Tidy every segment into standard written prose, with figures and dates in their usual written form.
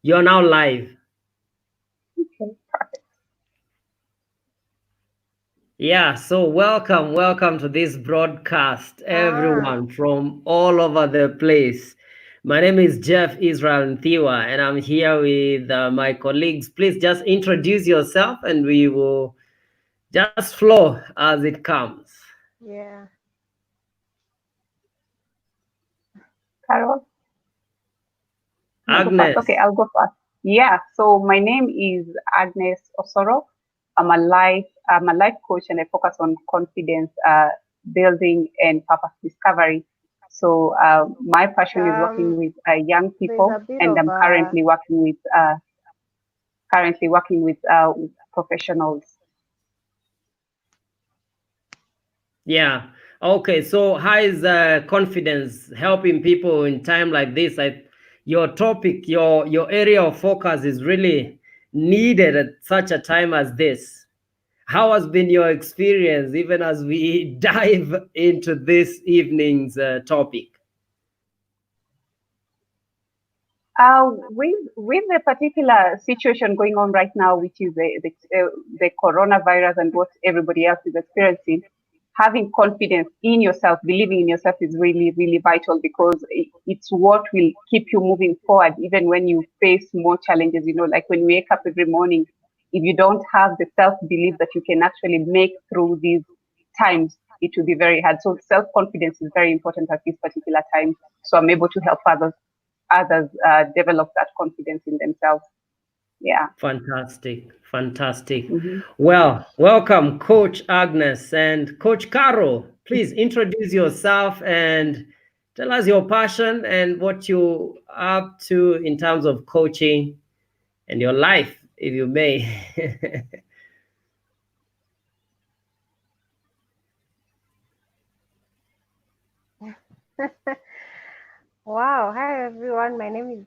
You're now live. Okay, perfect. Yeah, so welcome to this broadcast, Ah, everyone from all over the place. My name is Jeff Israel Nthiwa, and I'm here with my colleagues. Please just introduce yourself, and we will just flow as it comes. yeah. Carol, can I go first? Agnes, Okay, I'll go first. Yeah, so my name is Agnes Osoro. I'm a life coach and I focus on confidence building and purpose discovery. So my passion is working Um, with young there's a people, bit and of I'm currently working with professionals. yeah. Okay, so how is confidence helping people in time like this? Your topic, your area of focus is really needed at such a time as this. How has been your experience, even as we dive into this evening's topic? With the particular situation going on right now, which is the coronavirus and what everybody else is experiencing, having confidence in yourself, believing in yourself is really, really vital because it's what will keep you moving forward, even when you face more challenges. Like when you wake up every morning, if you don't have the self belief that you can actually make through these times, it will be very hard. So self confidence is very important at this particular time. So I'm able to help others develop that confidence in themselves. Yeah. Fantastic, fantastic. Hmm. Well, welcome, Coach Agnes and Coach Caro. Please introduce yourself and tell us your passion and what you are up to in terms of coaching and your life, if you may. wow. Hi, everyone. My name is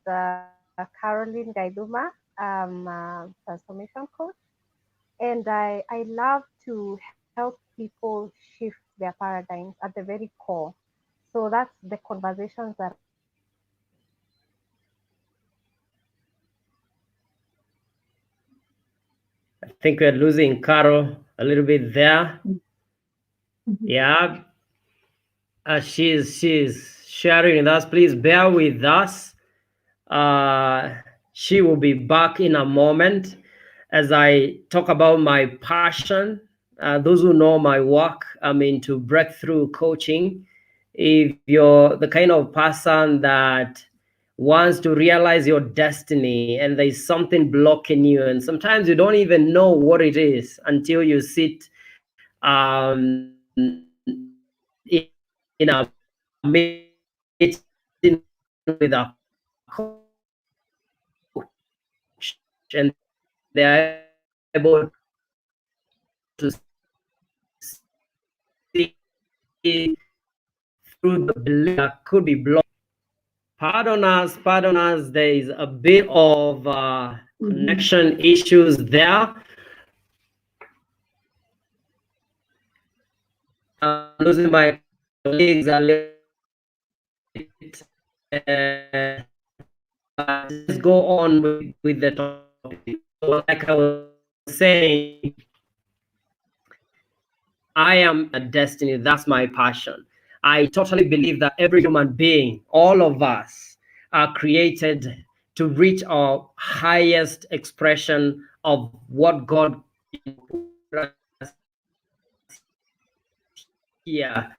Caroline Gaiduma. I'm a transformation coach, and I love to help people shift their paradigms at the very core. So that's the conversations that I have with people I think we're losing Caro a little bit there. Hmm. Yeah, she's sharing with us. Please bear with us. Uh, she will be back in a moment as I talk about my passion. Those who know my work, I'm into breakthrough coaching. If you're the kind of person that wants to realize your destiny and there's something blocking you, and sometimes you don't even know what it is until you sit in a meeting with a coach and they are able to see through the belief that could be blocked. Pardon us, there is a bit of Hmm. connection issues there. I'm losing my colleagues a little bit. Let's go on with the topic. So, like I was saying, I am a destiny. That's my passion. I totally believe that every human being, all of us, are created to reach our highest expression of what God put us here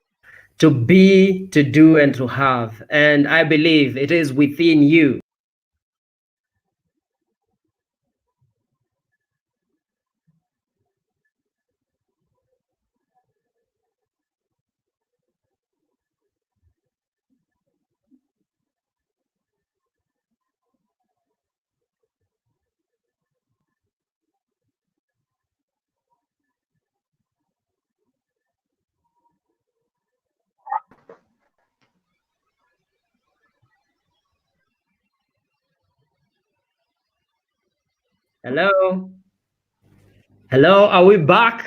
to be, to do, and to have. And I believe it is within you. Hello? Hello, are we back?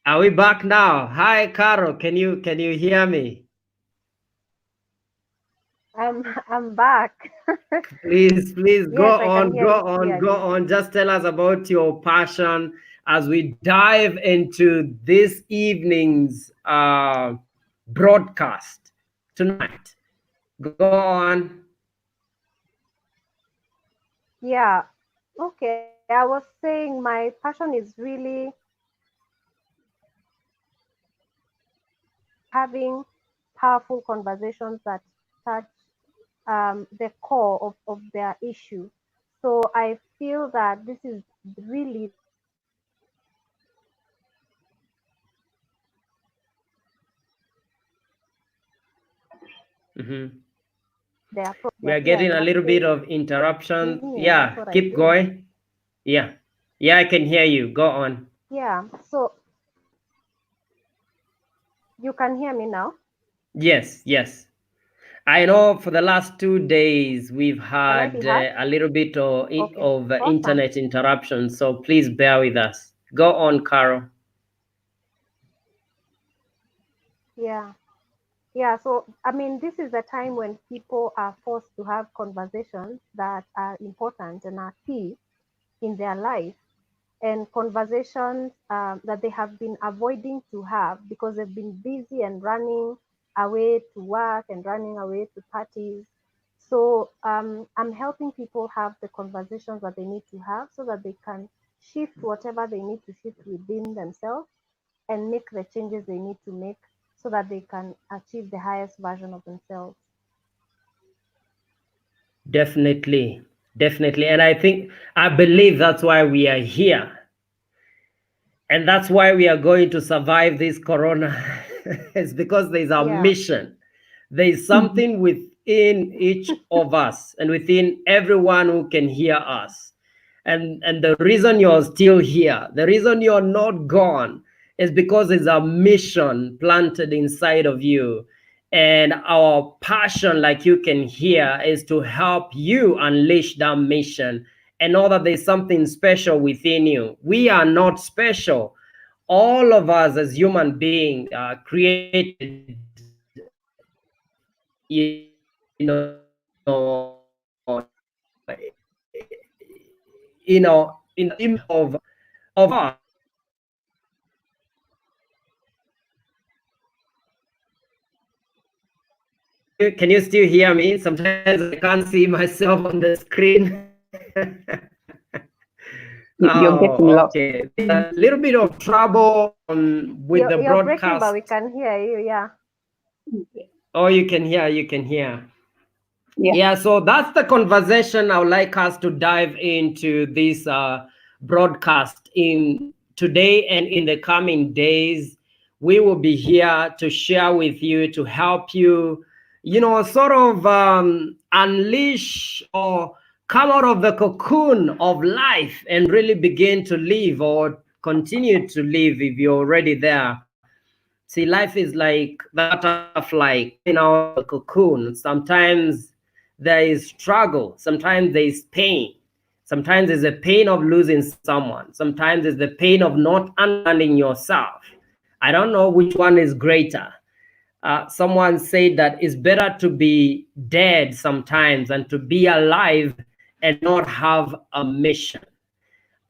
Are we back now? Hi, Carol. Can you hear me? I'm back. Please go Yes, I can on, hear go you on, go clearly. on. Just tell us about your passion as we dive into this evening's broadcast tonight. Go on. Yeah. Okay. I was saying my passion is really having powerful conversations that touch the core of their issue. So I feel that this is really the time when people are forced to have conversations that Mhm. their We are fears getting a and little bit updates of interruption. me, and that's Yeah, what I keep do. going. Yeah. Yeah, I can hear you. Go on. Yeah. So you can hear me now. Yes, yes. I know for the last 2 days we've Can I had be heard? a little bit Okay. of Awesome. internet interruption, so please bear with us. Go on, Carol. Yeah. Yeah, so I mean, this is a time when people are forced to have conversations that are important and are key in their life, and conversations that they have been avoiding to have because they've been busy and running away to work and running away to parties. So I'm helping people have the conversations that they need to have so that they can shift whatever they need to shift within themselves and make the changes they need to make so that they can achieve the highest version of themselves. Definitely, definitely. And I believe that's why we are here. And that's why we are going to survive this corona. It's because there's a Yeah, mission. There's Mhm. something within each of us and within everyone who can hear us. And the reason you're still here, the reason you're not gone, is because there's a mission planted inside of you. And our passion, like you can hear, is to help you unleash that mission and know that there's something special within you. We are not special. All of us as human beings are created, in the image of. Can you still hear me? Sometimes I can't see myself on the screen. You're getting Oh, lost. okay. There's a little bit of trouble with the you're breaking, but broadcast. we can hear you. Yeah. Oh, you can hear. Yeah. Yeah, so that's the conversation I would like us to dive into this broadcast in today and in the coming days. We will be here to share with you, to help you, sort of unleash or come out of the cocoon of life and really begin to live or continue to live if you're already there. See, life is like the butterfly coming out of the cocoon. Sometimes there is struggle, sometimes there is pain. Sometimes there's the pain of losing someone, sometimes it's the pain of not understanding yourself. I don't know which one is greater. Someone said that it's better to be dead sometimes than to be alive and not have a mission.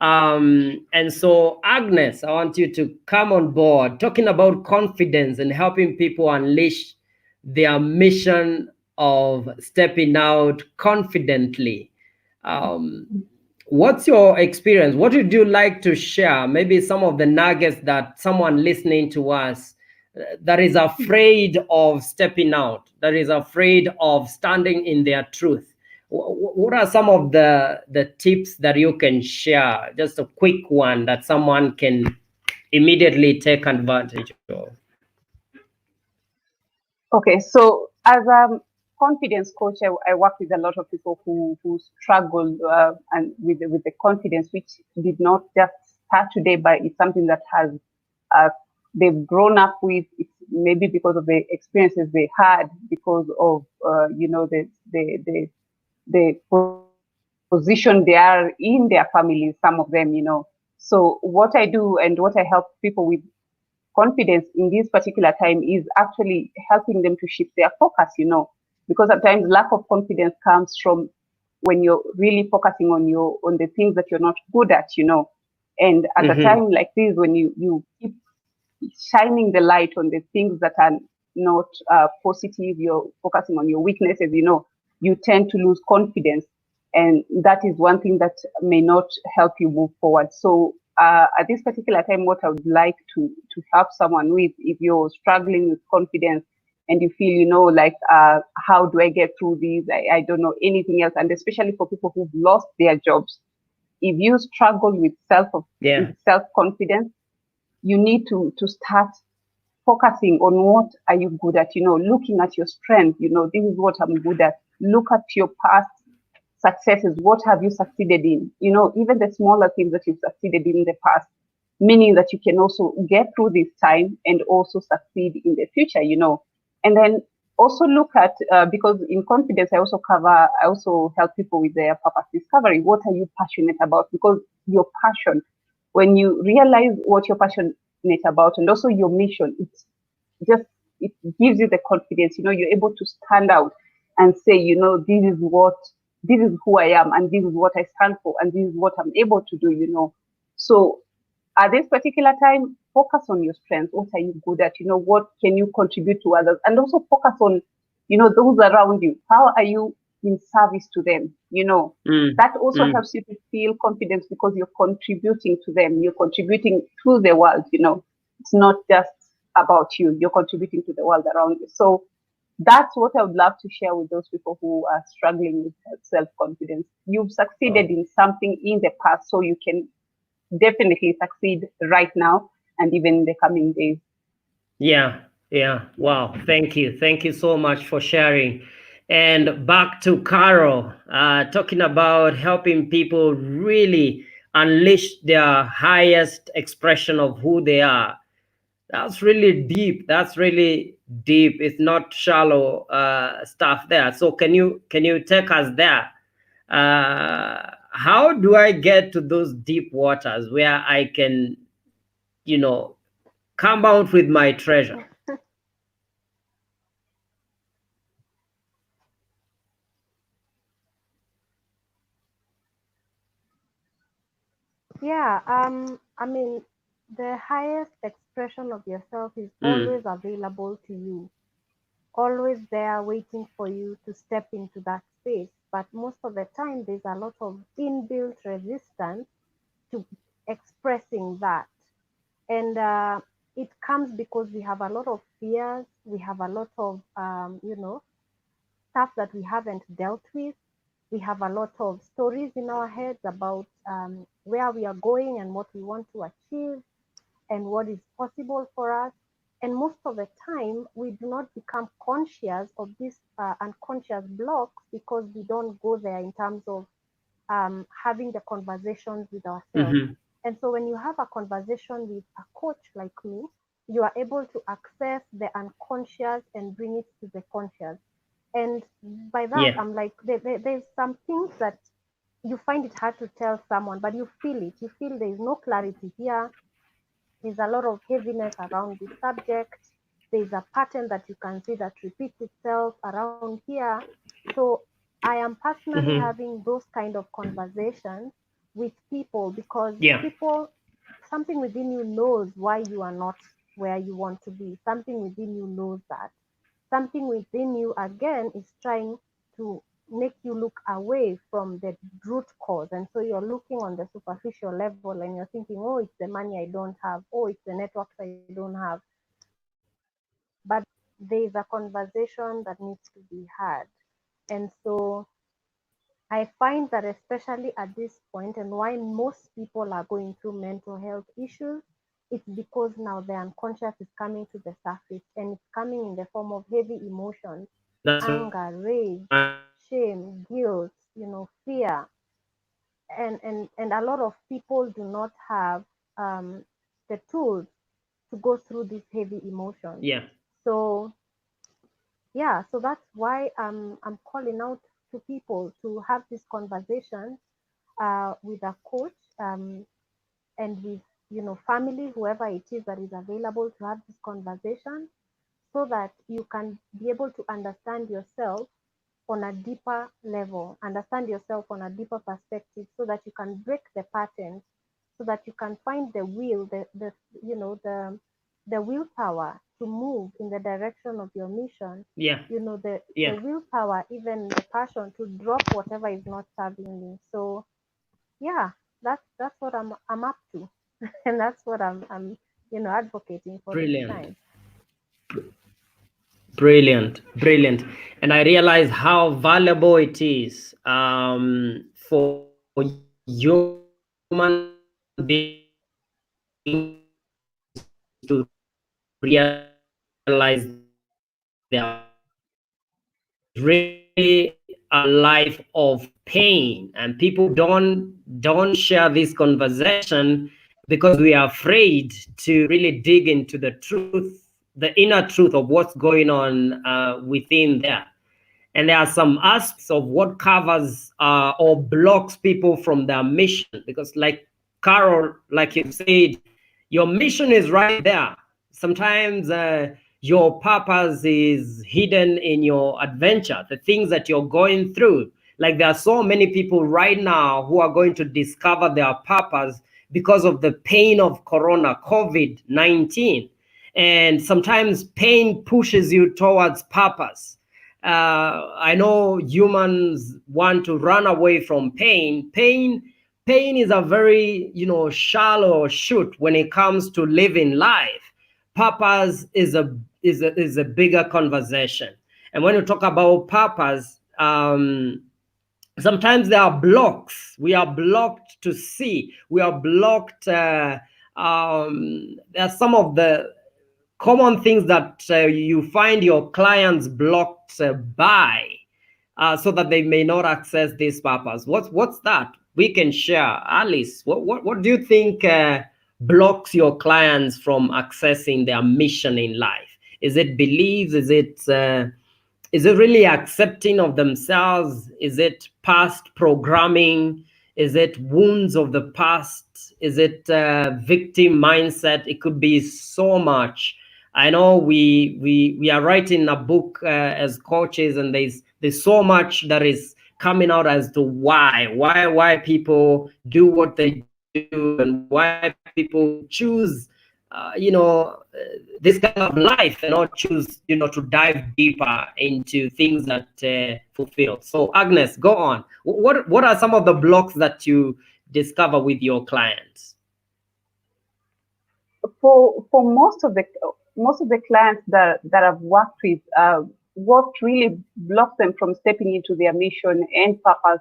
And so, Agnes, I want you to come on board talking about confidence and helping people unleash their mission of stepping out confidently. Um, what's your experience? What would you like to share? Maybe some of the nuggets that someone listening to us that is afraid of stepping out, that is afraid of standing in their truth. What are some of the tips that you can share? Just a quick one that someone can immediately take advantage of. Okay, so as a confidence coach, I work with a lot of people who struggle and with the confidence, which did not just start today, but it's something that has uh, they've grown up with. It's maybe because of the experiences they had, because of the position they are in their families. Some of them. So what I do and what I help people with confidence in this particular time is actually helping them to shift their focus. because sometimes lack of confidence comes from when you're really focusing on the things that you're not good at, and at a Mm-hmm. time like this, when you keep shining the light on the things that are not positive, you're focusing on your weaknesses, you tend to lose confidence. And that is one thing that may not help you move forward. So at this particular time, what I would like to help someone with, if you're struggling with confidence and you feel, like, how do I get through this? I don't know anything else. And especially for people who've lost their jobs, if you struggle with Yeah. self confidence, you need to start focusing on what are you good at, looking at your strength, this is what I'm good at. Look at your past successes. What have you succeeded in? Even the smaller things that you've succeeded in the past, meaning that you can also get through this time and also succeed in the future, And then also look at, because in confidence, I also help people with their purpose discovery. What are you passionate about? Because your passion, when you realize what you're passionate about and also your mission, just, it gives you the confidence, you're able to stand out and say, this is who I am, and this is what I stand for, and this is what I'm able to do, So at this particular time, focus on your strengths. What are you good at? What can you contribute to others? And also focus on, those around you. How are you in service to them? Mm. That also Mm. helps you to feel confidence because you're contributing to them. You're contributing to the world, It's not just about you. You're contributing to the world around you. So that's what I would love to share with those people who are struggling with self-confidence. You've succeeded Oh. in something in the past, so you can definitely succeed right now and even in the coming days. Yeah, yeah. Wow. Thank you. Thank you so much for sharing. And back to Carol, talking about helping people really unleash their highest expression of who they are. That's really deep. That's really deep. It's not shallow stuff there. So can you take us there? How do I get to those deep waters where I can, you know, come out with my treasure? Yeah, I mean, the highest expression of yourself is Mm. always available to you, always there waiting for you to step into that space. But most of the time, there's a lot of inbuilt resistance to expressing that. And it comes because we have a lot of fears, we have a lot of, stuff that we haven't dealt with. We have a lot of stories in our heads about where we are going and what we want to achieve and what is possible for us. And most of the time, we do not become conscious of these unconscious blocks because we don't go there in terms of having the conversations with ourselves. Mm-hmm. And so when you have a conversation with a coach like me, you are able to access the unconscious and bring it to the conscious. And by that, Yeah. I'm like, there's some things that you find it hard to tell someone, but you feel it. You feel there is no clarity here. There's a lot of heaviness around this subject. There's a pattern that you can see that repeats itself around here. So I am personally Mm-hmm. having those kind of conversations with people because Yeah. people, something within you knows why you are not where you want to be. Something within you knows that. Something within you, again, is trying to make you look away from the root cause. And so you're looking on the superficial level and you're thinking, oh, it's the money I don't have. Oh, it's the networks I don't have. But there is a conversation that needs to be had. And so I find that especially at this point, and why most people are going through mental health issues, it's because now the unconscious is coming to the surface and it's coming in the form of heavy emotions, That's anger, right. rage, shame, guilt, fear. And a lot of people do not have the tools to go through these heavy emotions. Yeah. So yeah, so that's why I'm calling out to people to have this conversation with a coach, and with family, whoever it is that is available to have this conversation, so that you can be able to understand yourself on a deeper level, understand yourself on a deeper perspective, so that you can break the patterns, so that you can find the will, the you know the willpower to move in the direction of your mission. Yeah. The willpower, even the passion to drop whatever is not serving me. So yeah, that's what I'm up to, and that's what I'm advocating for this Brilliant. time. Brilliant. And I realize how valuable it is for human beings to realize their purpose, because life is really a life of pain, and people don't share this conversation because we are afraid to really dig into the truth, the inner truth of what's going on within there. And there are some aspects of what covers or blocks people from their mission, because like Carol, like you said, your mission is right there. Sometimes your purpose is hidden in your adventure, the things that you're going through. Like there are so many people right now who are going to discover their purpose because of the pain of corona, COVID-19. And sometimes pain pushes you towards purpose. I know humans want to run away from pain. Pain is a very, shallow shoot when it comes to living life. Purpose is a bigger conversation. And when you talk about purpose, sometimes there are blocks. We are blocked to see. We are blocked. There are some of the common things that you find your clients blocked by, so that they may not access this purpose. What's that? We can share. Alice, what do you think blocks your clients from accessing their mission in life? Is it beliefs? Is it really accepting of themselves? Is it past programming? Is it wounds of the past? Is it victim mindset? It could be so much. I know we are writing a book as coaches, and there's so much that is coming out as to why people do what they do, and why people choose this kind of life, and not choose to dive deeper into things that fulfill. So Agnes, go on. What are some of the blocks that you discover with your clients? For most of the clients that I've worked with, what really blocks them from stepping into their mission and purpose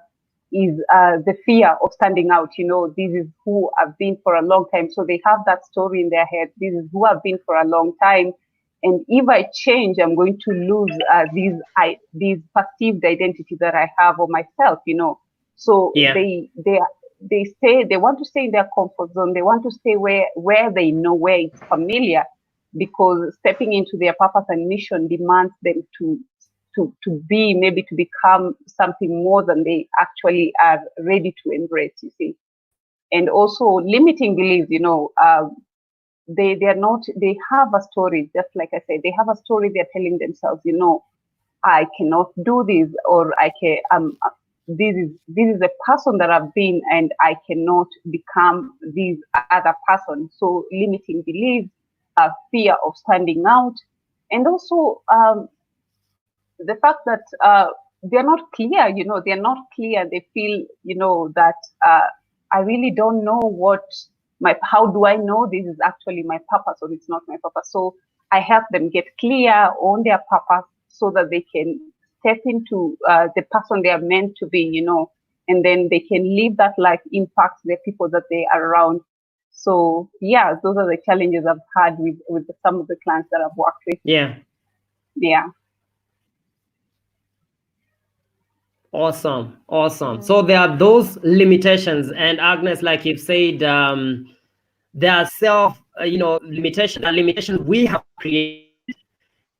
is the fear of standing out. This is who I've been for a long time, so they have that story in their head. This is who I've been for a long time, and if I change, I'm going to lose these perceived identity that I have of myself. So Yeah. they want to stay in their comfort zone. They want to stay where they know, where it's familiar, because stepping into their purpose and mission demands them to become something more than they actually are ready to embrace, you see. And also limiting beliefs, they have a story, just like I said, they have a story they're telling themselves, I cannot do this, or this is the person that I've been, and I cannot become this other person. So limiting beliefs, fear of standing out, and also the fact that they're not clear. They're not clear. They feel, that I really don't know how do I know this is actually my purpose or it's not my purpose. So I help them get clear on their purpose so that they can step into the person they are meant to be, and then they can live that life, impact the people that they are around. So yeah, those are the challenges I've had with some of the clients that I've worked with. Yeah. Awesome. So there are those limitations, and Agnes, like you've said, there are limitations we have created.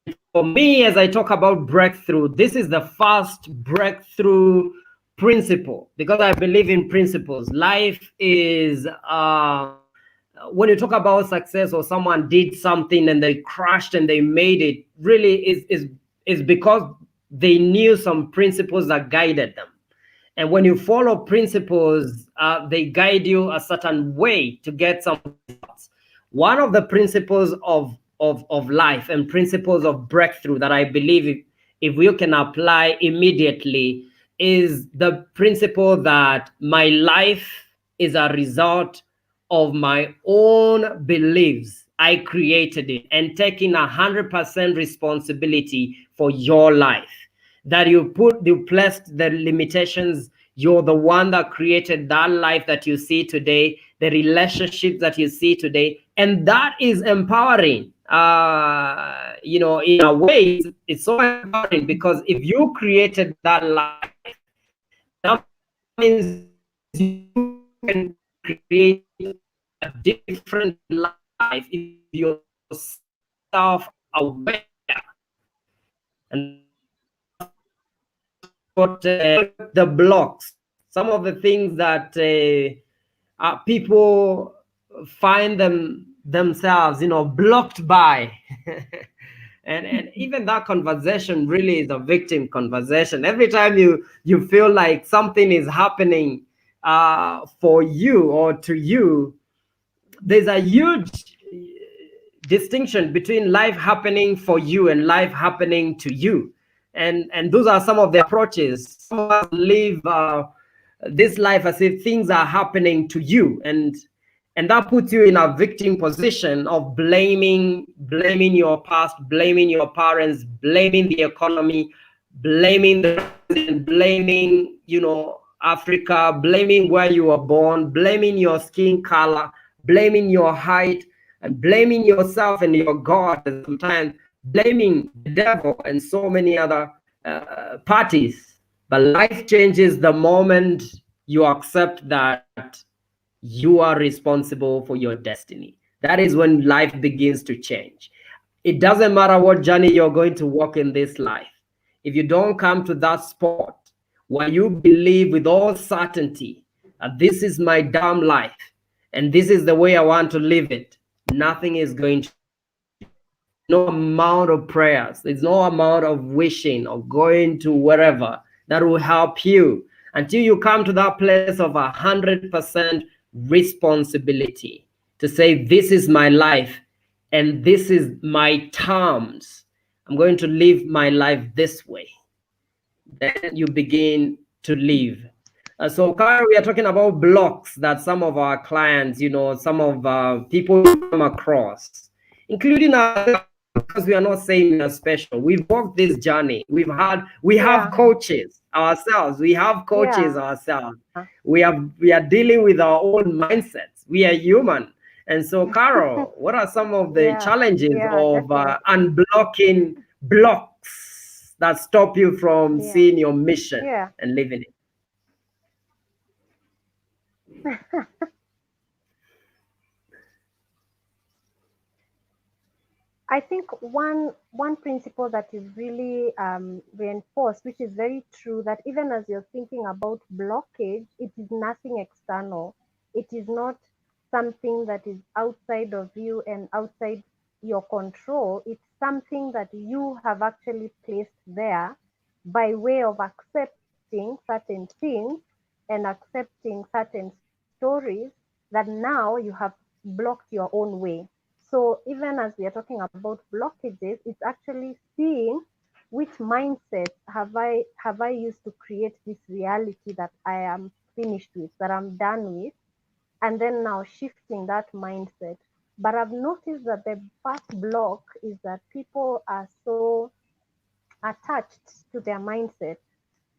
And for me, as I talk about breakthrough, this is the first breakthrough principle, because I believe in principles. Life is when you talk about success, or someone did something and they crashed and they made it, really is because they knew some principles that guided them. And when you follow principles, they guide you a certain way to get some results. One of the principles of life and principles of breakthrough that I believe, if we can apply immediately, is the principle that my life is a result of my own beliefs. I created it, and taking 100% responsibility for your life. That you placed the limitations. You're the one that created that life that you see today, the relationships that you see today, and that is empowering. In a way, it's so empowering, because if you created that life, that means you can create a different life if you're self-aware. And that's what the blocks, some of the things that people find themselves, blocked by. And even that conversation really is a victim conversation. Every time you feel like something is happening for you or to you, there's a huge distinction between life happening for you and life happening to you. And those are some of the approaches. Some of us live this life as if things are happening to you, and that puts you in a victim position of blaming your past, blaming your parents, blaming the economy, blaming the president, blaming Africa, blaming where you were born, blaming your skin color, blaming your height, and blaming yourself and your God, and sometimes blaming the devil and so many other parties. But life changes the moment you accept that you are responsible for your destiny. That is when life begins to change. It doesn't matter what journey you're going to walk in this life. If you don't come to that spot where you believe with all certainty that this is my damn life and this is the way I want to live it, nothing is going to change. There's no amount of prayers, there's no amount of wishing or going to wherever that will help you until you come to that place of 100% responsibility to say, this is my life and this is my terms. I'm going to live my life this way. Then you begin to live. So, Kara, we are talking about blocks that some of our clients, some of people you come across, including ourselves, because we are not saying we are special. We've walked this journey. We have Yeah. coaches ourselves. We have coaches Yeah. ourselves. We are dealing with our own mindsets. We are human. And so, Carol, what are some of the Yeah. challenges Yeah. of Definitely. unblocking blocks that stop you from Yeah. seeing your mission Yeah. and living it? I think one principle that is really reinforced, which is very true, that even as you're thinking about blockage, it is nothing external. It is not something that is outside of you and outside your control. It's something that you have actually placed there by way of accepting certain things and accepting certain stories that now you have blocked your own way. So even as we are talking about blockages, it's actually seeing which mindset have I used to create this reality that I am finished with, that I'm done with, and then now shifting that mindset. But I've noticed that the first block is that people are so attached to their mindset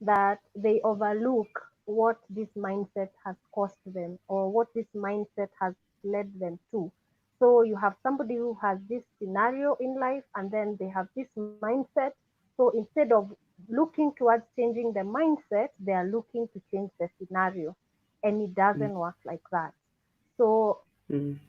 that they overlook what this mindset has cost them or what this mindset has led them to. So you have somebody who has this scenario in life and then they have this mindset. So instead of looking towards changing the mindset, they are looking to change the scenario. And it doesn't work like that. So Mm.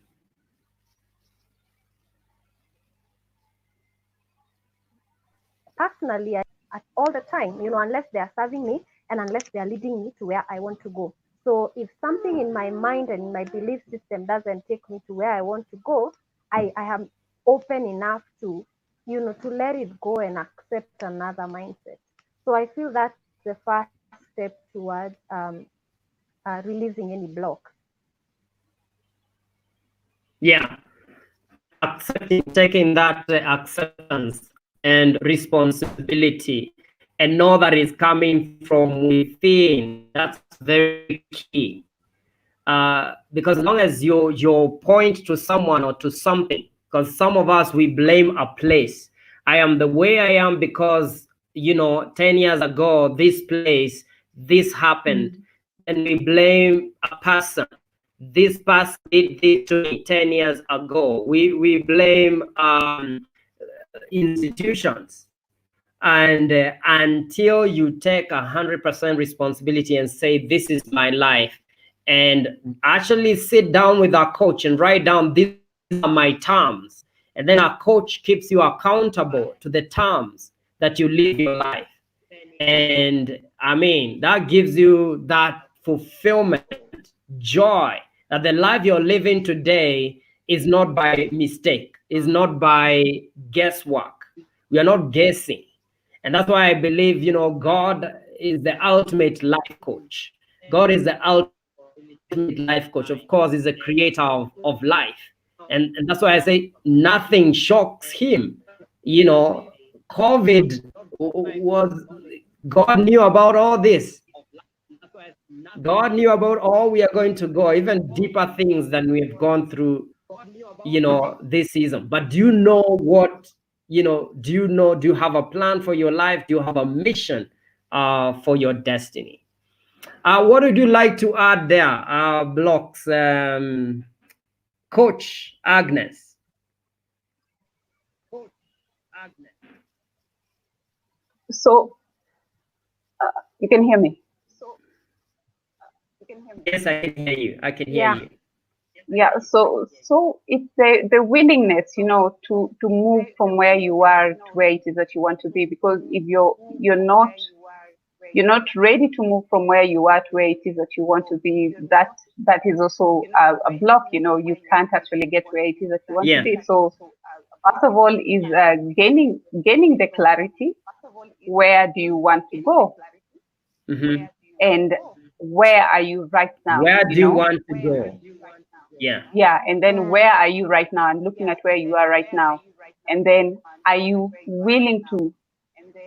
personally, I at all the time, unless they are serving me and unless they are leading me to where I want to go. So if something in my mind and in my belief system doesn't take me to where I want to go, I am open enough to let it go and accept another mindset. So I feel that's the first step towards releasing any block. Yeah, accepting, taking that acceptance and responsibility, and know that it's coming from within. That's very key. Because as long as you point to someone or to something, because some of us, we blame a place. I am the way I am because 10 years ago this place, this happened. Then we blame a person. This person did this to me 10 years ago. We blame institutions. And until you take 100% responsibility and say, this is my life, and actually sit down with our coach and write down, these are my terms, and then our coach keeps you accountable to the terms that you live your life. And I mean, that gives you that fulfillment, joy, that the life you're living today is not by mistake, is not by guesswork. We are not guessing. And that's why I believe, God is the ultimate life coach. God is the ultimate life coach. Of course, He's the creator of life. And that's why I say nothing shocks Him. COVID was, God knew about all this. God knew about all we are going to go, even deeper things than we've gone through, this season. But do you know what, do you have a plan for your life? Do you have a mission for your destiny? What would you like to add there, Blocks, Coach Agnes? So you can hear me? Yes, I can hear you. I can hear Yeah. you. Yeah. So it's the willingness, to move from where you are to where it is that you want to be. Because if you're not ready to move from where you are to where it is that you want to be, that is also a block. You can't actually get where it is that you want to Yeah. be. So first of all is gaining the clarity. Where do you want to go, Mm-hmm. and where are you right now? Where do you want to go? Yeah. Yeah, and then where are you right now? And looking at where you are right now, and then are you willing to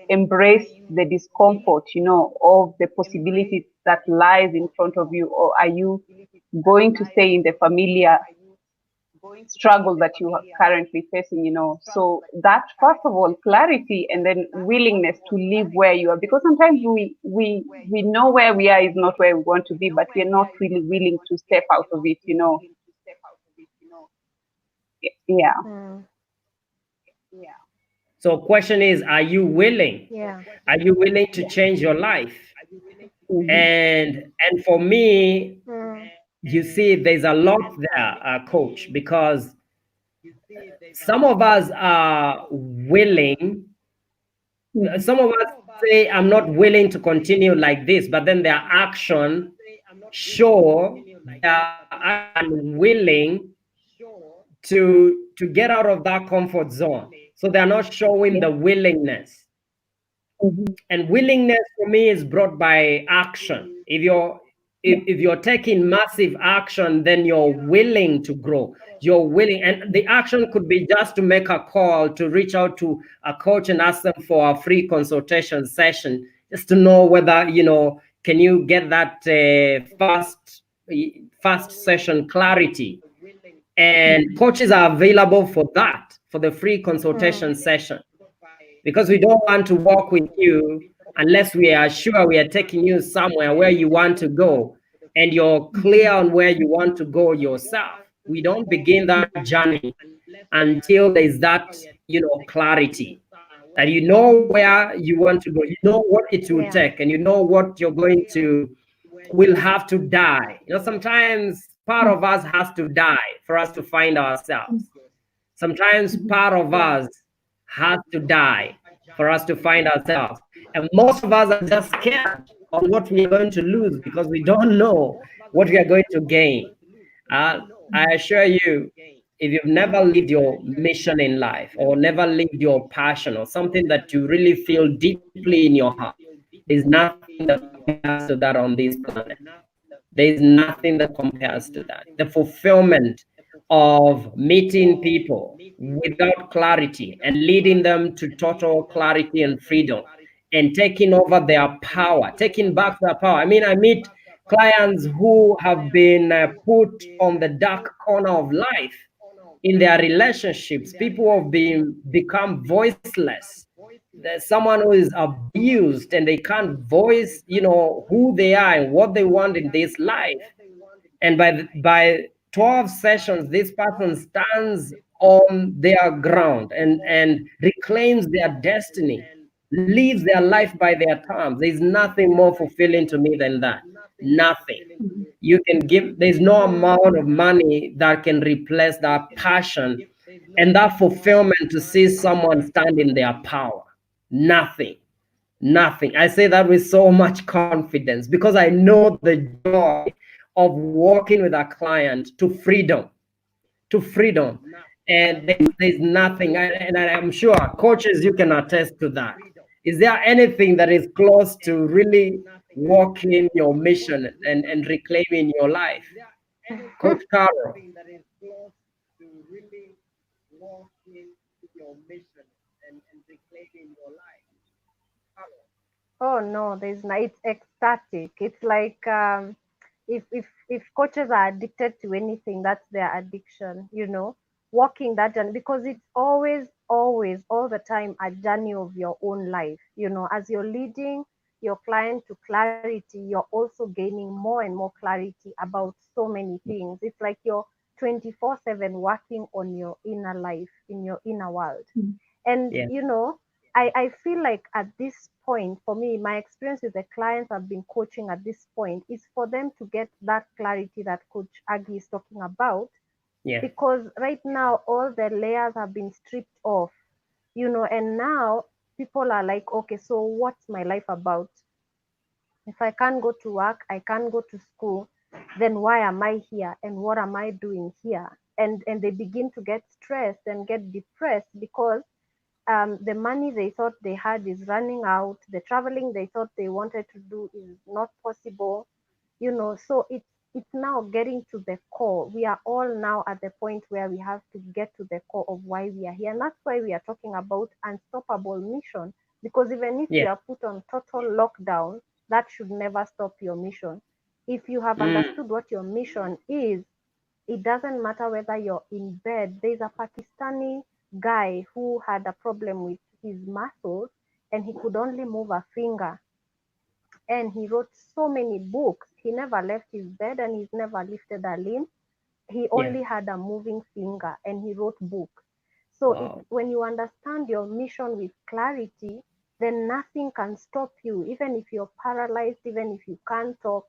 embrace the discomfort, of the possibilities that lies in front of you, or are you going to stay in the familiar struggle that you are currently facing? So that, first of all, clarity, and then willingness to live where you are, because sometimes we know where we are is not where we want to be, but we're not really willing to step out of it. Yeah. So question is, are you willing? Yeah. Are you willing to change your life? Mhm. And for me, Mm. you see, there's a lot there, Coach, because some of us are willing. Some of us say, I'm not willing to continue like this, but then their action show they are unwilling to get out of that comfort zone. So they're not showing the willingness. Mhm. And willingness for me is brought by action. If you're taking massive action, then you're willing to grow. You're willing, and the action could be just to make a call, to reach out to a coach and ask them for a free consultation session, just to know whether can you get that first session clarity. And coaches are available for that, for the free consultation session, because we don't want to work with you unless we are sure we are taking you somewhere where you want to go and you're clear on where you want to go yourself. We don't begin that journey until there's that clarity, that you know where you want to go, you know what it will Yeah. take, and you know what you're going to will have to die. Sometimes part of us has to die for us to find ourselves. Sometimes part of us has to die for us to find ourselves. And most of us are just scared on what we are going to lose because we don't know what we are going to gain. I assure you, if you've never lived your mission in life, or never lived your passion, or something that you really feel deeply in your heart, there's nothing that compares to that on this planet. There is nothing that compares to that. The fulfillment of meeting people without clarity and leading them to total clarity and freedom, and taking over their power, taking back their power. I mean, I meet clients who have been put on the dark corner of life in their relationships. People have been become voiceless. There's someone who is abused and they can't voice, who they are and what they want in this life. And by 12 sessions, this person stands on their ground and reclaims their destiny, lives their life by their terms. There's nothing more fulfilling to me than that. Nothing. You can give, there's no amount of money that can replace that passion and that fulfillment to see someone stand in their power. Nothing. Nothing. I say that with so much confidence because I know the joy of working with a client to freedom, to freedom. And there's nothing, and I'm sure coaches, you can attest to that. Is there anything that is close to really walking your mission and reclaiming your life? Coach Carol. Oh no, there's no. It's ecstatic. It's like if coaches are addicted to anything, that's their addiction. Walking that journey, because it's always, all the time a journey of your own life. As you're leading your client to clarity, you're also gaining more and more clarity about so many things. It's like you're 24/7 working on your inner life, in your inner world. And Yeah, I feel like at this point, for me, my experience with the clients I've been coaching at this point is for them to get that clarity that Coach Aggie is talking about, yeah, because right now all the layers have been stripped off, and now people are like, okay, so what's my life about? If I can't go to work, I can't go to school, then why am I here and what am I doing here? And they begin to get stressed and get depressed because the money they thought they had is running out, the traveling they thought they wanted to do is not possible. So it's now getting to the core. We are all now at the point where we have to get to the core of why we are here, and that's why we are talking about unstoppable mission. Because even if you yeah. are put on total lockdown, that should never stop your mission. If you have Mm, understood what your mission is, it doesn't matter whether you're in bed. There's a Pakistani guy who had a problem with his muscles and he could only move a finger, and he wrote so many books. He never left his bed and he's never lifted a limb. He yeah. only had a moving finger and he wrote books. So it's Wow. when you understand your mission with clarity, then nothing can stop you. Even if you're paralyzed, even if you can't talk,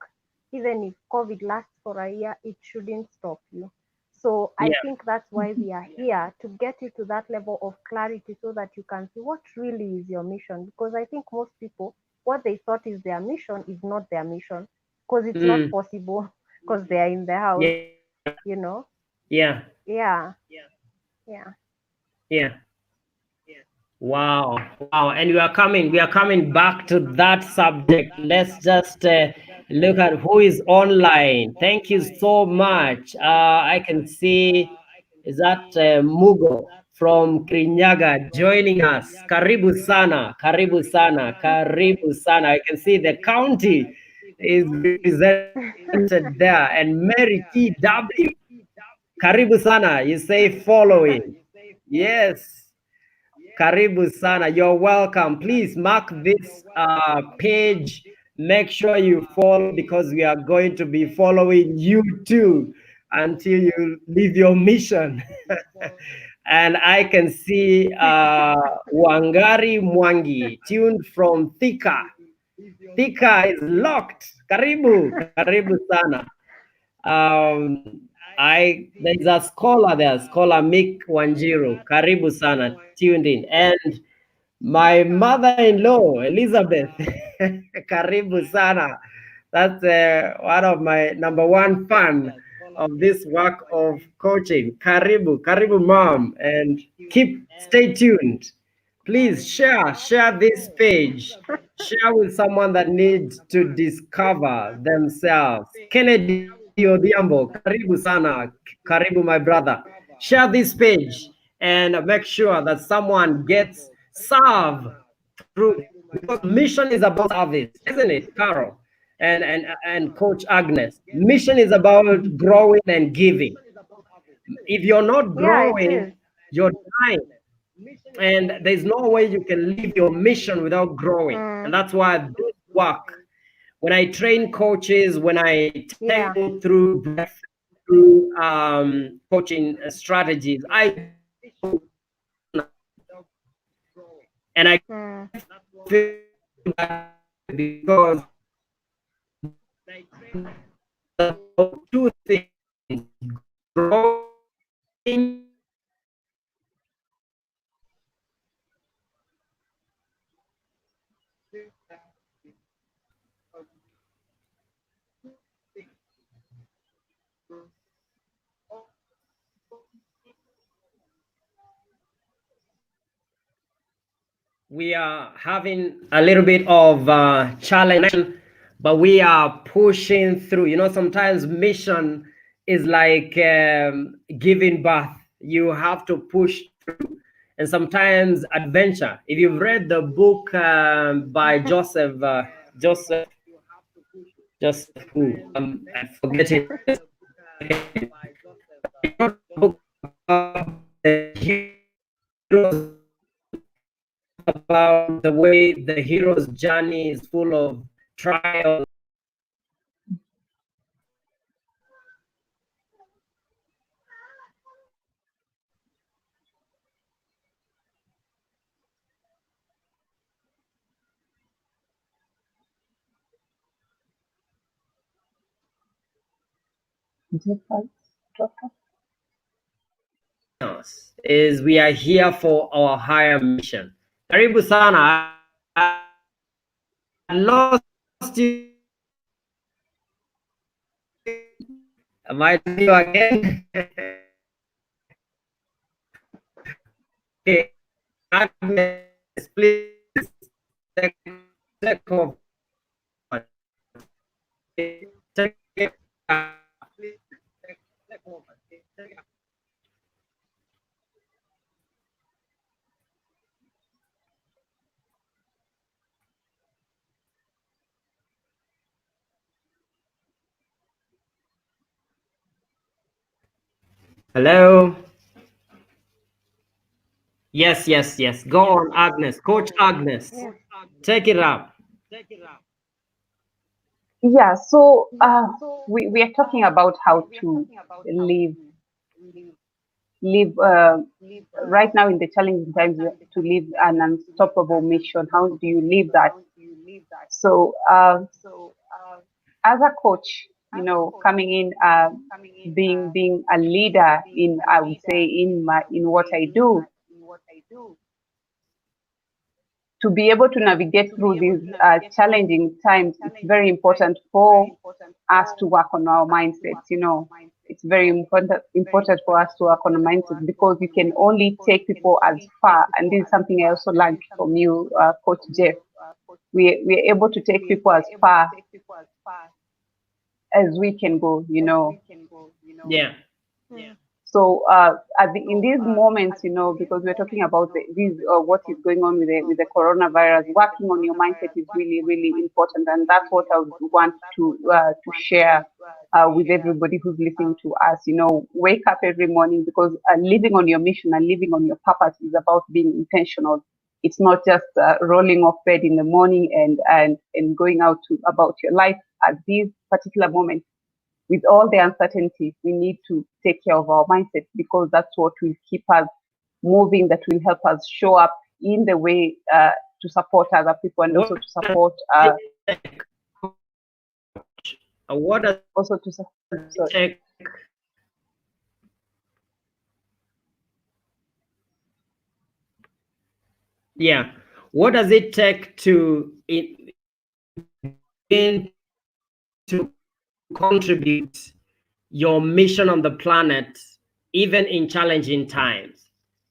even if COVID lasts for a year, it shouldn't stop you. So I Yeah. think that's why we are here, to get you to that level of clarity so that you can see what really is your mission. Because I think most people, what they thought is their mission is not their mission, because it's not Mm, possible because they are in the house, yeah. you know. Yeah. Yeah, yeah. Yeah. Wow, wow. And we are coming back to that subject. Let's just look at who is online. Thank you so much. I can see, is that Mugo from Kirinyaga joining us. Karibu sana, karibu sana, karibu sana. I can see the county is represented there. And Mary TW, karibu sana. You say following. Yes. Karibu sana. You're welcome. Please mark this page. Make sure you follow because we are going to be following you too until you leave your mission. And I can see Wangari Mwangi tuned from Thika. Thika is locked. Karibu, karibu sana. There's a scholar there, scholar Mick Wanjiru. Karibu sana, tuned in. And my mother-in-law, Elizabeth. Karibu sana. That's one of my number one fan. of this work of coaching. Karibu, mom, and stay tuned. Please share this page. Share with someone that needs to discover themselves. Kennedy Odhiambo, karibu sana, karibu my brother. Share this page and make sure that someone gets served through, because mission is about service, isn't it, Carol? And Coach Agnes. Mission is about growing and giving. If you're not Yeah, it growing, is. you're dying. And there's no way you can live your mission without growing. And Mm, that's why this work, when I train coaches, when I take yeah. people through breakthrough coaching strategies, I do and I Mm, feel because two things: growing. We are having a little bit of challenge, but we are pushing through. You know, sometimes mission is like giving birth. You have to push through, and sometimes adventure. If you've read the book by Joseph, who I forget his book about the heroes, about the way the hero's journey is full of trials. Is we are here for our higher mission. Karibu sana. I lost you again. Am I losing you again? Okay, Agnes, please take over. Take it. Hello. Yes. Go on, Agnes. Coach Agnes. yeah. Take it up. Yeah, so we are talking about how to live live right now in the challenging times, to live an unstoppable mission. How do you live that? So as a coach, coming in, being a leader in, I would say, in what I do, to be able to navigate through these challenging times, it's very important for us to work on our mindsets. It's very important for us to work on a mindset, because you can only take people as far. And this is something I also learned from you, Coach Jeff. We're able to take people as far as we can go. Yeah. Mm, So in these moments, because we're talking about what is going on with the coronavirus, working on your mindset is really, really important, and that's what I would want to share with everybody who's listening to us. Wake up every morning, because living on your mission and living on your purpose is about being intentional. It's not just rolling off bed in the morning and going out to about your life at these particular moments. With all the uncertainty, we need to take care of our mindset, because that's what will keep us moving, that will help us show up in the way to support other people, and also What to does support, it take? What does also to it sorry. take? Yeah. What does it take to begin to contribute your mission on the planet, even in challenging times?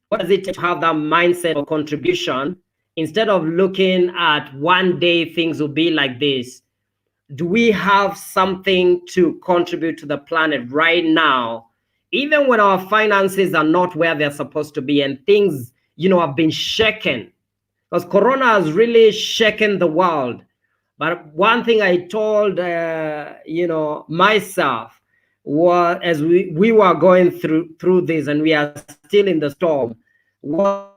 What does it take to have that mindset of contribution instead of looking at one day things will be like this? Do we have something to contribute to the planet right now, even when our finances are not where they're supposed to be and things, have been shaken? Because Corona has really shaken the world. But one thing I told, myself was, as we were going through this and we are still in the storm, was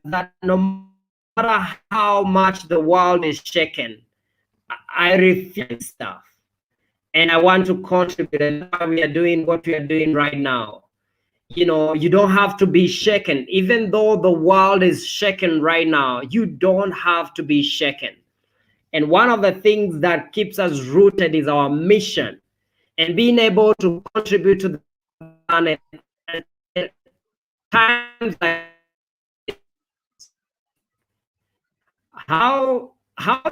that no matter how much the world is shaken, I refuse stuff. And I want to contribute. And that's why we are doing what we are doing right now. You don't have to be shaken. Even though the world is shaken right now, you don't have to be shaken. And one of the things that keeps us rooted is our mission and being able to contribute to the planet at times like how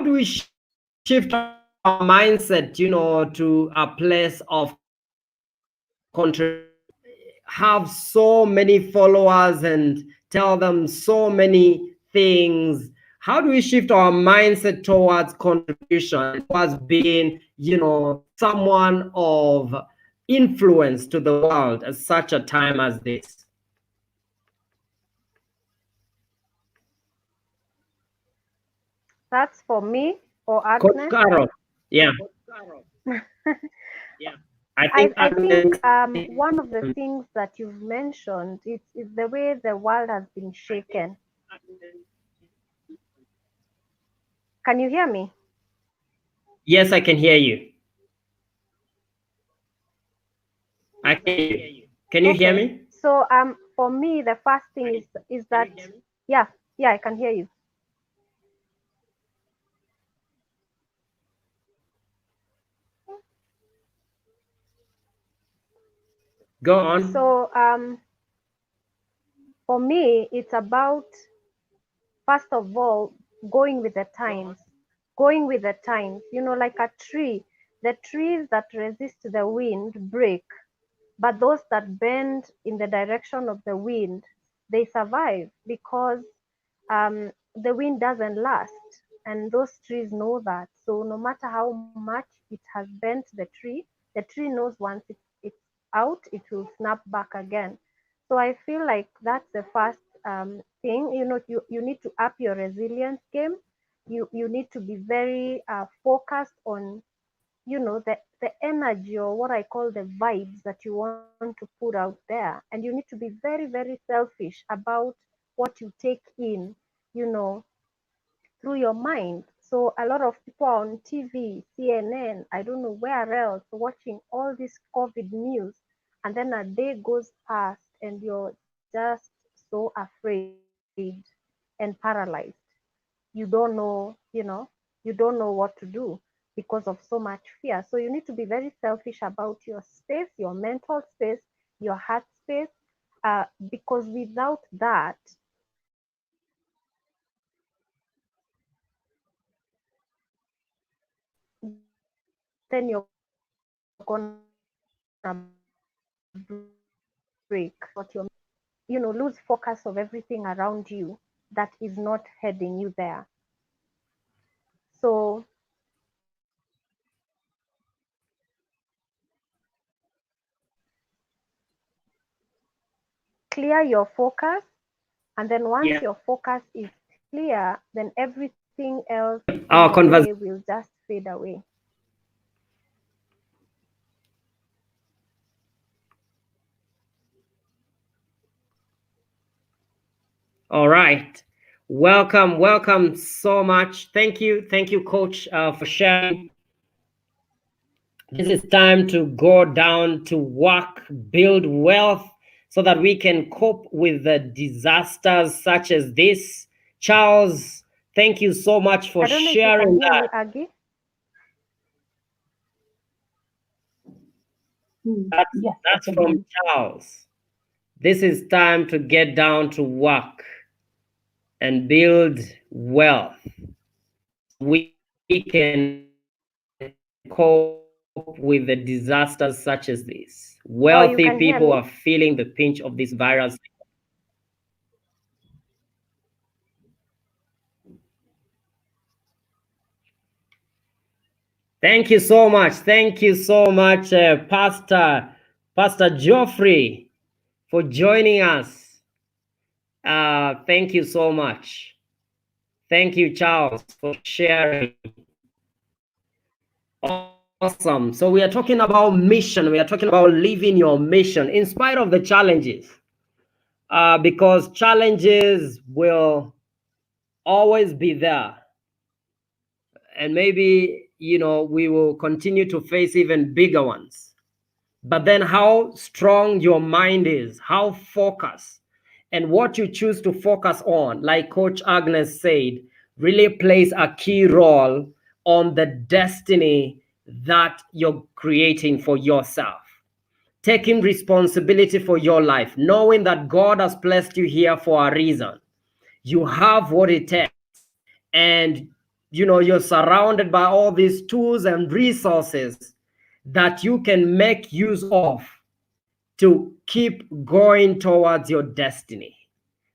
do we shift our mindset, to a place of contribution? Have so many followers and tell them so many things. How do we shift our mindset towards contribution, towards being, someone of influence to the world at such a time as this? That's for me or Coach Agnes? Carol, yeah. I think one of the things that you've mentioned is the way the world has been shaken. Can you hear me? Yes, I can hear you. I can hear you. Can you hear Okay. me? So for me the first thing is that yeah, I can hear you. Go on. So for me it's about, first of all, going with the times. Going with the times. Like a tree. The trees that resist the wind break, but those that bend in the direction of the wind, they survive because the wind doesn't last, and those trees know that. So no matter how much it has bent the tree knows once it's out, it will snap back again. So I feel like that's the first thing. You need to up your resilience game. You need to be very focused on the energy, or what I call the vibes that you want to put out there. And you need to be very, very selfish about what you take in, you know through your mind. So a lot of people are on TV, CNN, I don't know where else, watching all this COVID news, and then a day goes past and you're just so afraid and paralyzed. You don't know what to do because of so much fear. So you need to be very selfish about your space, your mental space, your heart space, because without that, then you're gonna break what you're, lose focus of everything around you that is not heading you there. So clear your focus, and then once Yeah. your focus is clear, then everything else in Our your way conversation. will just fade away. All right. Welcome so much. Thank you, Coach, for sharing. This is time to go down to work, build wealth, so that we can cope with the disasters such as this. Charles, thank you so much for I don't know if you can sharing hear that. me, Aggie. Yes, I That's can hear from you. Charles. This is time to get down to work and build wealth. We can cope with the cope with the disasters such as this? Oh, you Wealthy can hear people me? are feeling the pinch of this virus. Thank you so much. Thank you so much, Pastor Geoffrey, for joining us. Thank you so much. Thank you, Charles, for sharing. Awesome. So we are talking about mission. We are talking about living your mission in spite of the challenges, because challenges will always be there. And maybe, we will continue to face even bigger ones. But then how strong your mind is, how focused, and what you choose to focus on, like Coach Agnes said, really plays a key role on the destiny that you're creating for yourself. Taking responsibility for your life, knowing that God has placed you here for a reason. You have what it takes. And you're surrounded by all these tools and resources that you can make use of to keep going towards your destiny.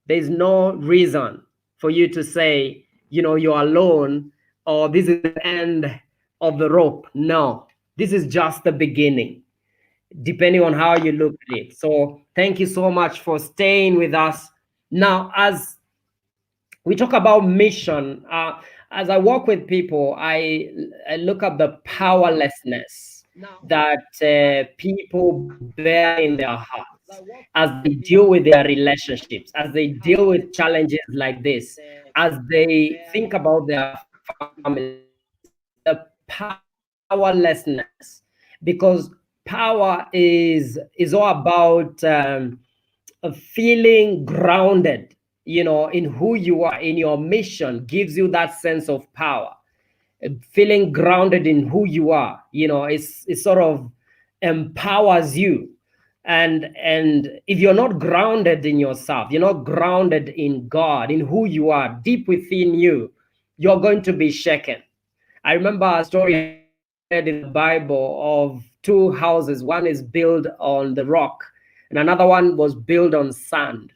There's no reason for you to say, you're alone, or this is the end of the rope. No, this is just the beginning, depending on how you look at it. So thank you so much for staying with us. Now, as we talk about mission, as I work with people, I look at the powerlessness that people bear in their hearts as they deal with their relationships, as they deal with challenges like this, as they think about their families, the powerlessness, because power is all about feeling grounded, in who you are, in your mission, gives you that sense of power. Feeling grounded in who you are, it sort of empowers you. And if you're not grounded in yourself, you're not grounded in God, in who you are deep within you, you're going to be shaken. I remember a story I read in the Bible of two houses. One is built on the rock, and another one was built on sand.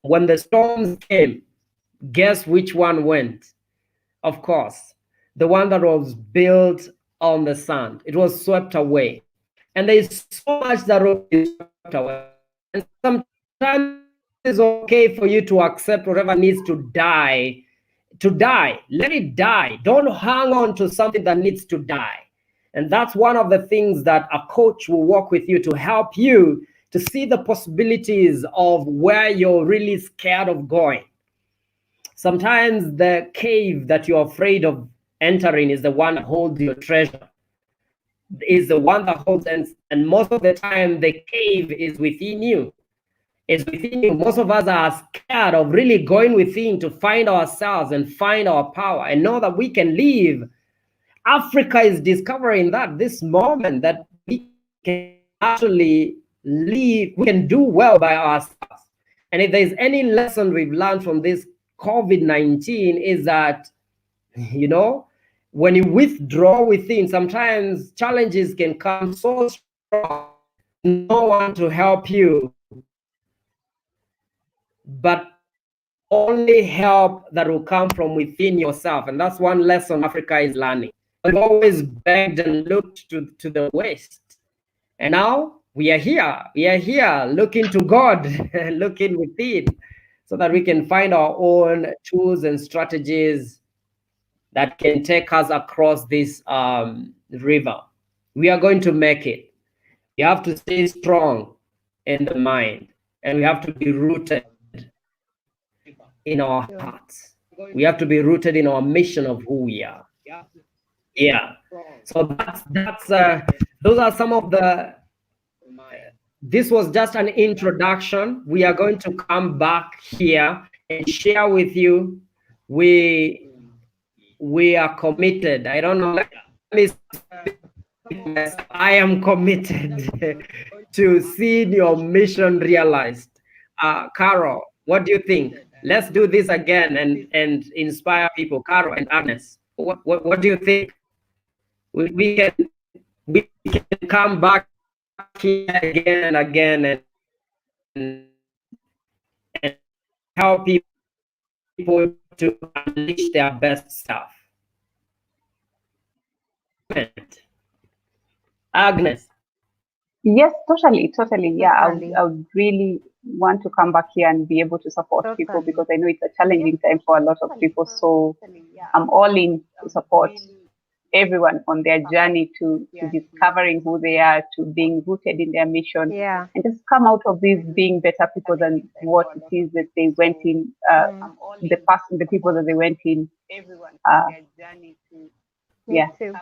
When the storms came, guess which one went? Of course, the one that was built on the sand. It was swept away. And there is so much that will be swept away. And sometimes it is okay for you to accept whatever needs to die. To die, let it die. Don't hang on to something that needs to die. And that's one of the things that a coach will work with you to help you to see the possibilities of where you're really scared of going. Sometimes the cave that you're afraid of entering is the one that holds your treasure, is the one that holds, and most of the time the cave is within you. Is within you. Most of us are scared of really going within to find ourselves and find our power and know that we can live. Africa is discovering that this moment that we can actually live, we can do well by ourselves. And if there's any lesson we've learned from this COVID-19 is that, when you withdraw within, sometimes challenges can come so strong, no one to help you, but only help that will come from within yourself. And that's one lesson Africa is learning. We've always begged and looked to the West. And now we are here. We are here looking to God, looking within, so that we can find our own tools and strategies that can take us across this river. We are going to make it. We have to stay strong in the mind, and we have to be rooted in our hearts. We have to be rooted in our mission of who we are. Yeah. So that's those are some of the. This was just an introduction. We are going to come back here and share with you. We are committed. I don't know. Let me. I am committed to seeing your mission realized. Carol, what do you think? Let's do this again and inspire people. Carol and Agnes, what do you think? We can we can come back here again and again and help people to unleash their best self. Agnes. Yes, totally, totally. Yeah, Totally. I would really want to come back here and be able to support people because Totally. I know it's a Yes, challenging time for a lot of people. So I'm all in to support everyone on their journey to discovering who they are, to being rooted in their mission, yeah. and just come out of this being better people than what it is that they went in, the people that they went in. Uh, Me yeah. too.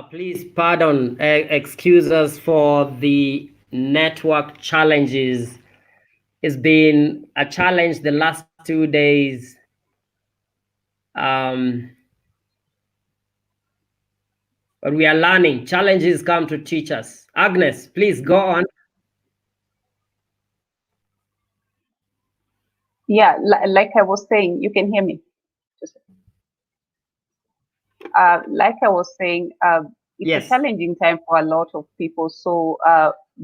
Please pardon, excuse us for the network challenges. It's been a challenge the last 2 days. Um, but we are learning. Challenges come to teach us. Agnes, please go on. Yeah, like I was saying, you can hear me. Just like I was saying, it's a Yes. challenging time for a lot of people. So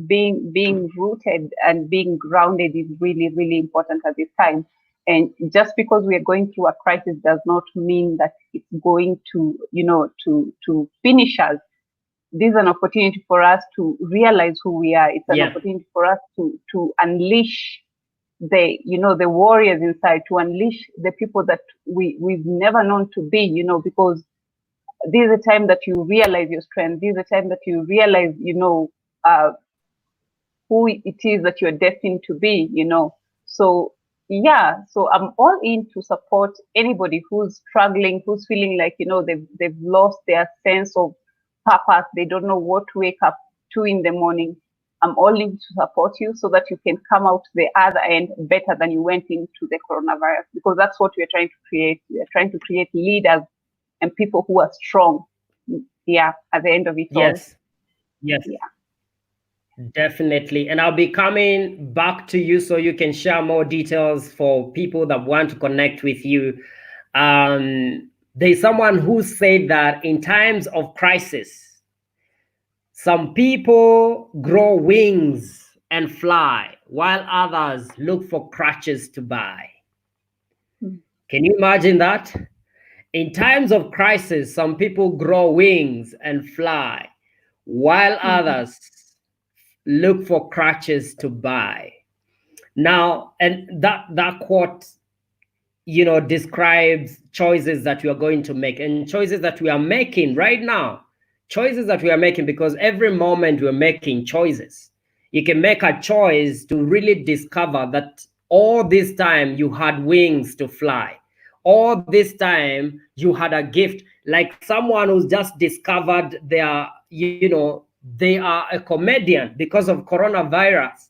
being rooted and being grounded is really really important at this time. And just because we are going through a crisis does not mean that it's going to to finish us. This is an opportunity for us to realize who we are. It's an Yeah. opportunity for us to unleash the warriors inside, to unleash the people that we've never known to be, because this is the time that you realize your strength. This is the time that you realize, uh, who it is that you're destined to be. So, yeah, so I'm all in to support anybody who's struggling, who's feeling like, they've lost their sense of purpose. They don't know what to wake up to in the morning. I'm all in to support you so that you can come out the other end better than you went into the coronavirus, because that's what we're trying to create. We're trying to create leaders and people who are strong. Yeah, at the end of it all. Yes. Yes. Yeah. Definitely. And I'll be coming back to you so you can share more details for people that want to connect with you. There's someone who said that in times of crisis, some people grow wings and fly, while others look for crutches to buy. Mm. Can you imagine that? In times of crisis, some people grow wings and fly, while Mm-hmm. others look for crutches to buy. Now, and that quote, describes choices that we are going to make and choices that we are making right now. Choices that we are making, because every moment we're making choices. You can make a choice to really discover that all this time you had wings to fly. All this time you had a gift, like someone who's just discovered they are a comedian because of coronavirus,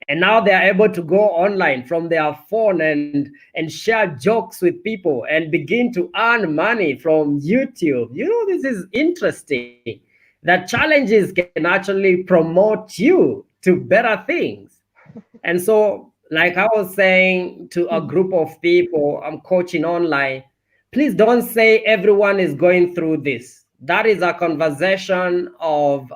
and now they are able to go online from their phone and share jokes with people and begin to earn money from YouTube. This is interesting, that challenges can actually promote you to better things. And so, like I was saying to a group of people I'm coaching online, please don't say everyone is going through this. That is a conversation of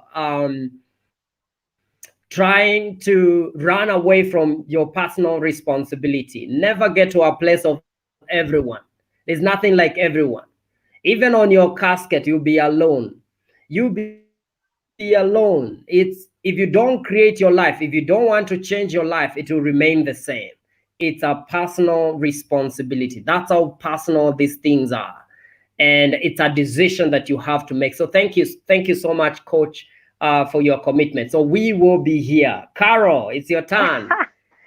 trying to run away from your personal responsibility. Never get to a place of everyone. There's nothing like everyone. Even on your casket, you'll be alone. You'll be alone. If you don't create your life, if you don't want to change your life, it will remain the same. It's a personal responsibility. That's how personal these things are. And it's a decision that you have to make. So thank you so much, coach, for your commitment. So we will be here. Carol, it's your turn.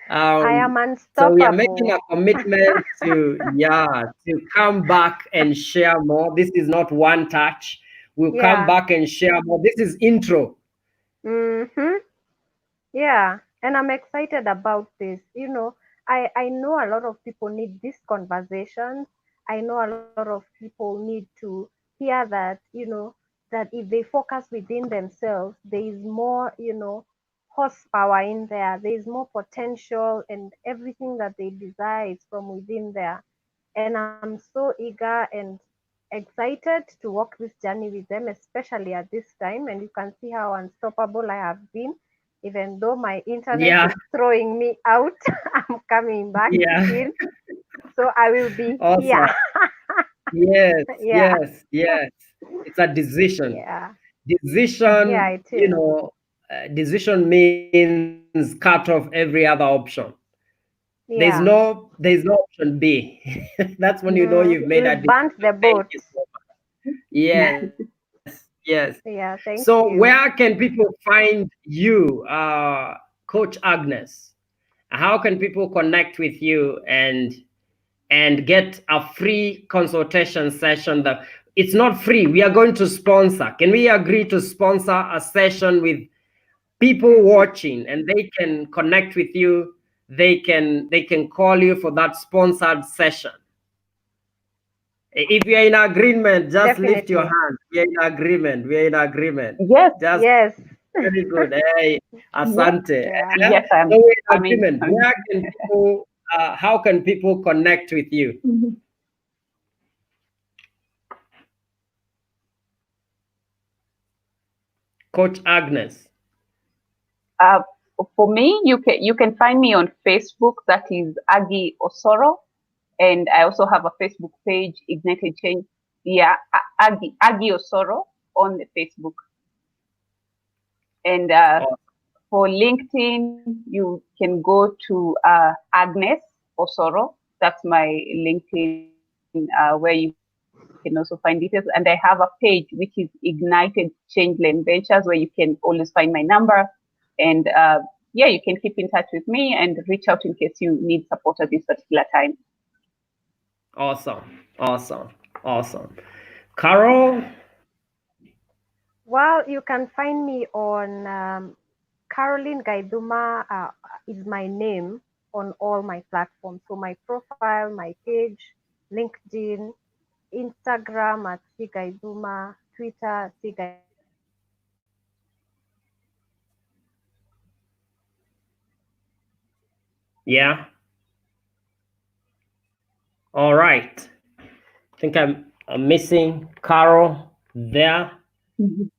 I um, am so we are making a unstoppable. commitment to come back and share more. This is not one touch. We'll come Yeah. back and share more. This is intro. Mm-hmm. Yeah. And I'm excited about this. I know a lot of people need these conversations. I know a lot of people need to hear that, that if they focus within themselves, there is more, horsepower in there. There is more potential, and everything that they desire is from within there. And I'm so eager and excited to walk this journey with them, especially at this time. And you can see how unstoppable I have been. Even though my internet Yeah, is throwing me out, I'm coming back yeah. in. So I will be here. Awesome. Yes, Yeah, yes, yes. It's a decision. yeah, yeah, Decision, it is. decision means cut off every other option. Yeah. There's no option B. That's when you know you've made a decision. We've burnt Thank the you boat. so much. Yes, yes. So Yeah, where thank can you. people find you, Coach Agnes? How can people connect with you and get a free consultation session? That it's not free. We are going to sponsor. Can we agree to sponsor a session with people watching, and they can connect with you? They can call you for that sponsored session. If we are in agreement, just lift your Definitely. hand. We are in agreement. We are in agreement. Yes, Just Yes. very good. Hey, yes, asante. Yeah. Eh? yes, So we're in I'm in. agreement. Where can people? How can people connect with you, Coach Agnes? Uh, for me, you can find me on Facebook. That is Aggie Osoro, and I also have a Facebook page, Ignited Change. Yeah, Aggie Osoro on the Facebook. And for LinkedIn, you can go to Agnes Osoro. That's my LinkedIn, where you can also find details. And I have a page which is Ignited Changeland Ventures, where you can always find my number. And yeah, you can keep in touch with me and reach out in case you need support at this particular time. Awesome, awesome, awesome. Carol, Well, you can find me on Caroline Gaiduma is my name on all my platforms. So my profile, my page, LinkedIn, Instagram at Gaiduma, Twitter Gaiduma. So you can find me on all my platforms. yeah. All right. I think I'm missing Carol there. Mhm.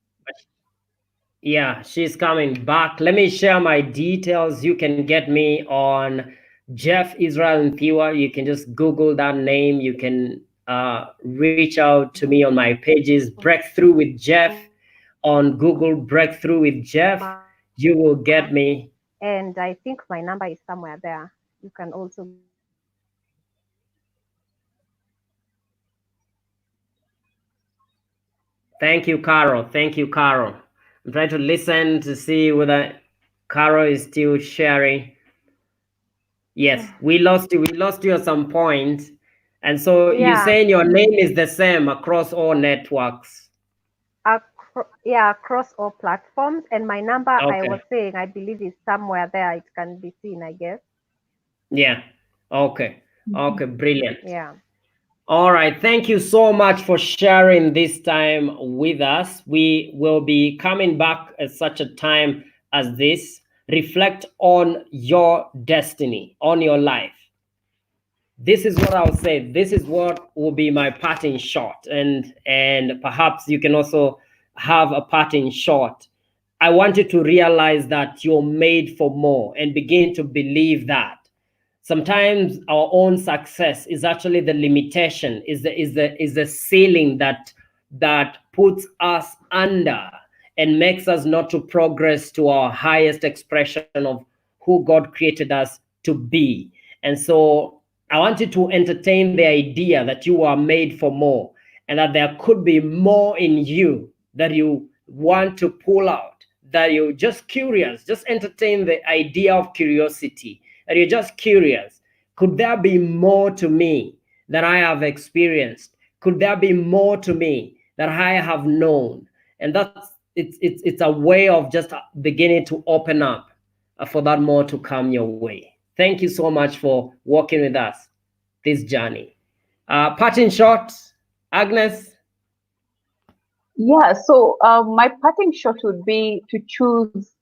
Yeah, she's coming back. Let me share my details. You can get me on Jeff Israel and Thiwa. You can just Google that name. You can reach out to me on my pages. Breakthrough with Jeff on Google. Breakthrough with Jeff. You will get me. And I think my number is somewhere there. You can also Google me on there. Thank you, Carol. Thank you, Carol. I'm trying to listen to see whether Carol is still sharing. Yes, we lost you. We lost you at some point. And so you're Yeah, saying your name is the same across all networks. yeah, across all platforms. And my number, I Okay. was saying, I believe is somewhere there. It can be seen, I guess. Yeah. Okay. Okay. Brilliant. Yeah. All right. Thank you so much for sharing this time with us. We will be coming back at such a time as this. Reflect on your destiny, on your life. This is what I'll say. This is what will be my parting shot, and perhaps you can also have a parting shot. I want you to realize that you're made for more and begin to believe that. Sometimes our own success is actually the limitation, is the ceiling that puts us under and makes us not to progress to our highest expression of who God created us to be. And so I want you to entertain the idea that you are made for more and that there could be more in you that you want to pull out, that you're just curious. Just entertain the idea of curiosity, that you're just curious. Could there be more to me that I have experienced? Could there be more to me that I have known? And that's it's a way of just beginning to open up. for that more to come your way. Thank you so much for walking with us this journey. Parting shot, Agnes. Yeah, so my parting shot would be to choose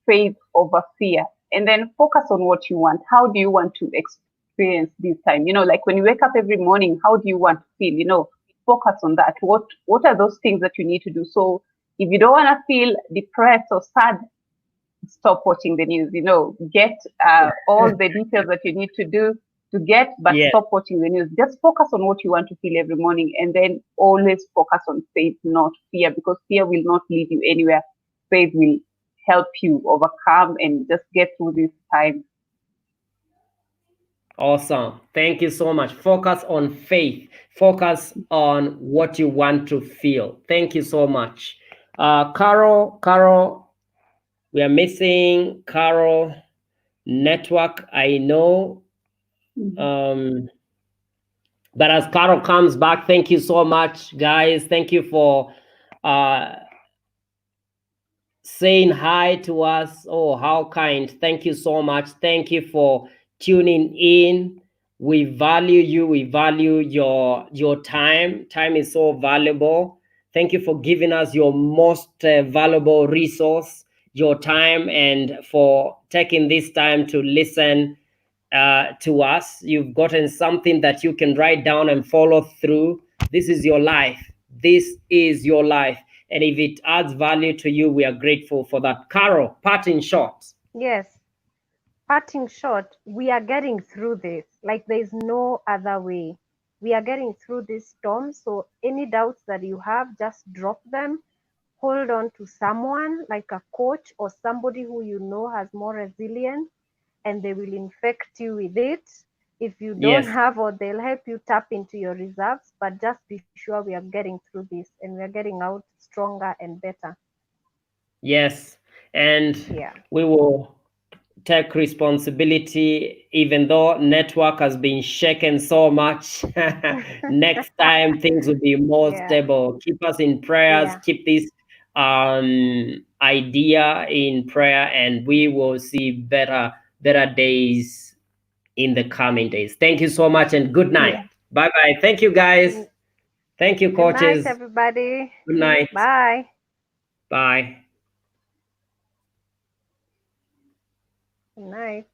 faith over fear and then focus on what you want. How do you want to experience this time? You know, like when you wake up every morning, how do you want to feel? You know, focus on that. What are those things that you need to do? So if you don't want to feel depressed or sad, stop watching the news. You know, get all the details that you need to do to get, but Yeah. stop watching the news. Just focus on what you want to feel every morning, and then always focus on faith, not fear, because fear will not lead you anywhere. Faith will help you overcome and just get through this time. Awesome. Thank you so much. Focus on faith. Focus on what you want to feel. Thank you so much. Carol, we are missing Carol network. I know. Mhm. But as Carol comes back, thank you so much, guys. Thank you for uh, saying hi to us. Oh, how kind. Thank you so much. Thank you for tuning in. We value you. We value your time. Time is so valuable. Thank you for giving us your most valuable resource, your time, and for taking this time to listen to us. You've gotten something that you can write down and follow through. This is your life. This is your life. And if it adds value to you, we are grateful for that. Carol, parting shot. Yes, parting short, we are getting through this. Like there's no other way. We are getting through this storm. So any doubts that you have, just drop them. Hold on to someone like a coach or somebody who you know has more resilience, and they will infect you with it. If you don't Yes, have, or they'll help you tap into your reserves, but just be sure we are getting through this and we are getting out stronger and better. yes. And Yeah. we will take responsibility, even though network has been shaken so much. Next time things will be more Yeah. stable. Keep us in prayers. Yeah. Keep this idea in prayer, and we will see better days in the coming days. Thank you so much, and good night. Yeah. Bye bye. Thank you, guys. Good, Thank you, good night, coaches. everybody. Good night. Bye. Bye. Good night.